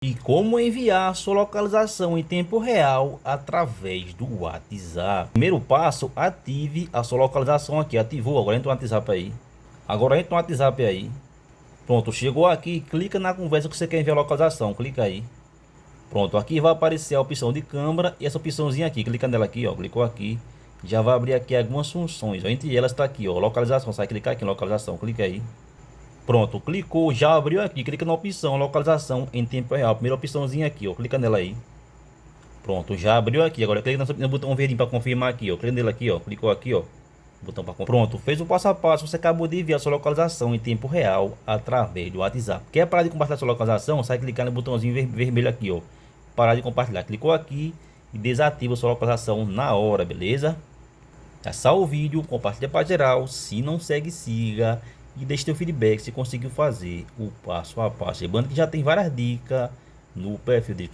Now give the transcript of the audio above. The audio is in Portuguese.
E como enviar sua localização em tempo real através do WhatsApp. Primeiro passo, ative a sua localização aqui. Ativou, agora entra no WhatsApp aí. Agora entra no WhatsApp aí. Pronto, chegou aqui, clica na conversa que você quer enviar a localização, clica aí. Pronto, aqui vai aparecer a opção de câmera e essa opçãozinha aqui, clica nela aqui, ó, clicou aqui. Já vai abrir aqui algumas funções, ó. Entre elas está aqui, ó, localização, você vai clicar aqui em localização, clica aí. Pronto, clicou, já abriu aqui, clica na opção localização em tempo real, primeira opçãozinha aqui, ó, clica nela aí. Pronto, já abriu aqui, agora clica no botão verdinho para confirmar aqui, ó, clica nele aqui, ó, clicou aqui, ó. Botão para pronto, fez o passo a passo, você acabou de enviar sua localização em tempo real através do WhatsApp. Quer parar de compartilhar sua localização? Sai clicar no botãozinho vermelho aqui, ó, parar de compartilhar. Clicou aqui e desativa sua localização na hora, beleza? É só o vídeo, compartilha para geral. Se não segue, siga e deixe seu feedback se conseguiu fazer o passo a passo. Lembrando que já tem várias dicas no perfil de